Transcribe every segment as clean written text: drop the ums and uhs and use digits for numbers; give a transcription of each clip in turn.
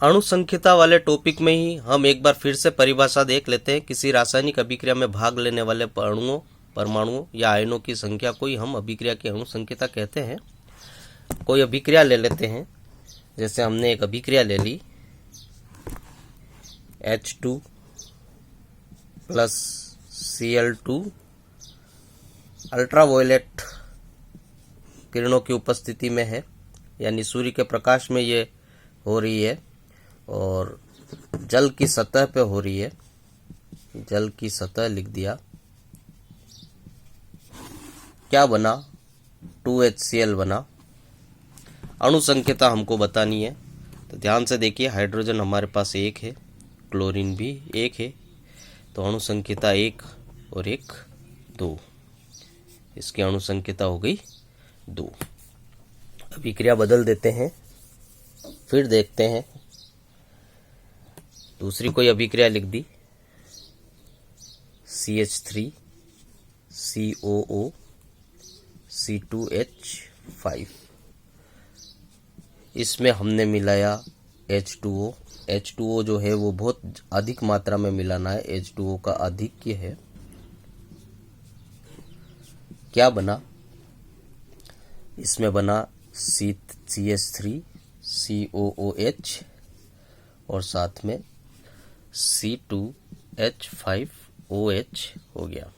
अणुसंख्यता वाले टॉपिक में ही हम एक बार फिर से परिभाषा देख लेते हैं। किसी रासायनिक अभिक्रिया में भाग लेने वाले परमाणुओं या आयनों की संख्या को ही हम अभिक्रिया की अणुसंख्यता कहते हैं। कोई अभिक्रिया ले लेते हैं, जैसे हमने एक अभिक्रिया ले ली H2 प्लस Cl2 अल्ट्रावायलेट किरणों की उपस्थिति में है, यानी सूर्य के प्रकाश में ये हो रही है और जल की सतह पे हो रही है। जल की सतह लिख दिया। क्या बना? 2HCl बना। अणुसंख्यता हमको बतानी है, तो ध्यान से देखिए। हाइड्रोजन हमारे पास एक है, क्लोरीन भी एक है, तो अणुसंख्यता 1 और 1 2। इसकी अणुसंख्यता हो गई 2। अभिक्रिया बदल देते हैं, फिर देखते हैं। दूसरी कोई अभिक्रिया लिख दी CH3 COO C2H5। इसमें हमने मिलाया H2O। H2O जो है वो बहुत अधिक मात्रा में मिलाना है, H2O का आधिक्य है। क्या बना? इसमें बना CH3 COOH और साथ में C2H5OH हो गया।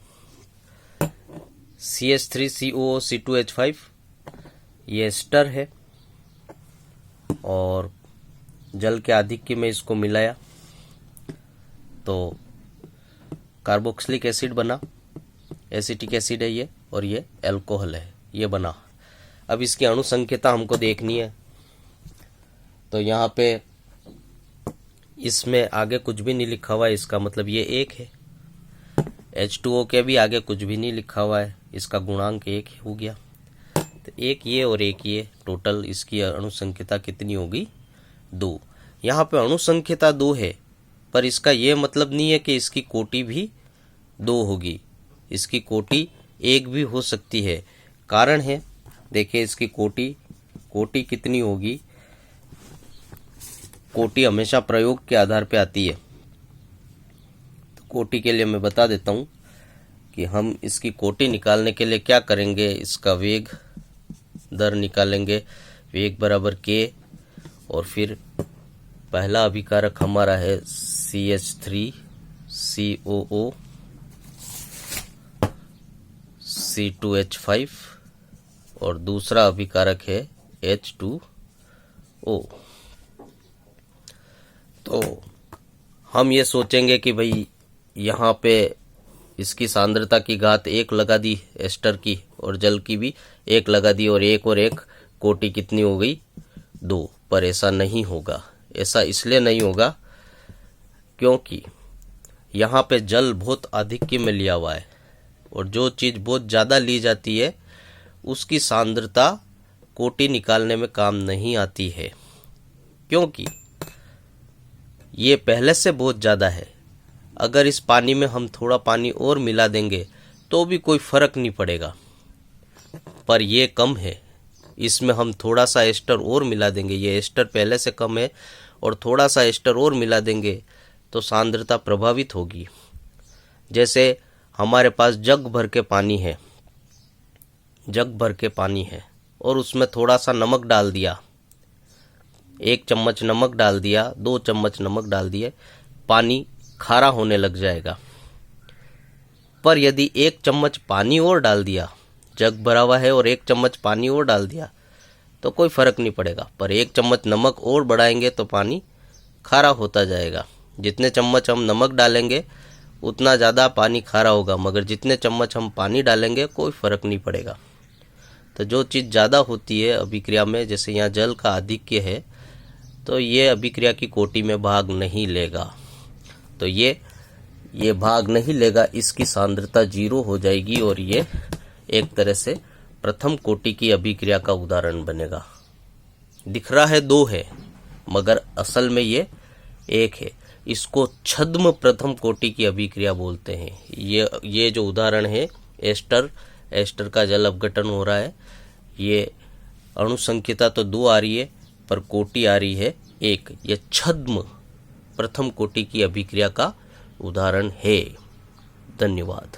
CH3 COO C2H5 ये एस्टर है और जल के आधिक्य में इसको मिलाया तो कार्बोक्सिलिक एसिड बना। एसिटिक एसिड है ये, और ये अल्कोहल है, ये बना। अब इसकी अणुसंख्यता हमको देखनी है, तो यहाँ पे इसमें आगे कुछ भी नहीं लिखा हुआ है, इसका मतलब ये 1 है। H2O के भी आगे कुछ भी नहीं लिखा हुआ है, इसका गुणांक 1 हो गया। तो 1 ये और 1 ये, टोटल इसकी अणुसंख्यता कितनी होगी? 2। यहाँ पे अणुसंख्यता 2 है, पर इसका ये मतलब नहीं है कि इसकी कोटि भी 2 होगी। इसकी कोटि 1 भी हो सकती है। कारण है, देखिए इसकी कोटि कितनी होगी। कोटि हमेशा प्रयोग के आधार पे आती है। तो कोटि के लिए मैं बता देता हूँ कि हम इसकी कोटि निकालने के लिए क्या करेंगे। इसका वेग दर निकालेंगे, वेग बराबर K, और फिर पहला अभिकारक हमारा है CH3 COO C2H5 और दूसरा अभिकारक है H2O। तो हम ये सोचेंगे कि भाई यहाँ पे इसकी सांद्रता की घात 1 लगा दी एस्टर की, और जल की भी 1 लगा दी, और 1 कोटि कितनी हो गई? 2। पर ऐसा नहीं होगा। ऐसा इसलिए नहीं होगा क्योंकि यहाँ पे जल बहुत आधिक्य में लिया हुआ है, और जो चीज़ बहुत ज़्यादा ली जाती है उसकी सांद्रता कोटि निकालने में काम नहीं आती है, क्योंकि ये पहले से बहुत ज़्यादा है। अगर इस पानी में हम थोड़ा पानी और मिला देंगे तो भी कोई फर्क नहीं पड़ेगा, पर ये कम है। इसमें हम थोड़ा सा एस्टर और मिला देंगे, ये एस्टर पहले से कम है, और थोड़ा सा एस्टर और मिला देंगे तो सांद्रता प्रभावित होगी। जैसे हमारे पास जग भर के पानी है, जग भर के पानी है, और उसमें थोड़ा सा नमक डाल दिया, 1 चम्मच नमक डाल दिया, 2 चम्मच नमक डाल दिए, पानी खारा होने लग जाएगा। पर यदि 1 चम्मच पानी और डाल दिया, जग भरा हुआ है और 1 चम्मच पानी और डाल दिया, तो कोई फर्क नहीं पड़ेगा। पर 1 चम्मच नमक और बढ़ाएंगे तो पानी खारा होता जाएगा। जितने चम्मच हम नमक डालेंगे उतना ज़्यादा पानी खारा होगा, मगर जितने चम्मच हम पानी डालेंगे कोई फर्क नहीं पड़ेगा। तो जो चीज़ ज़्यादा होती है अभिक्रिया में, जैसे यहाँ जल का आधिक्य है, तो ये अभिक्रिया की कोटि में भाग नहीं लेगा। तो ये भाग नहीं लेगा, इसकी सांद्रता 0 हो जाएगी, और ये एक तरह से प्रथम कोटि की अभिक्रिया का उदाहरण बनेगा। दिख रहा है 2 है, मगर असल में ये 1 है। इसको छद्म प्रथम कोटि की अभिक्रिया बोलते हैं। ये जो उदाहरण है, एस्टर का जल अपघटन हो रहा है, ये अणुसंख्यता तो 2 आ रही है, पर कोटि आ रही है 1 यह छद्म प्रथम कोटि की अभिक्रिया का उदाहरण है। धन्यवाद।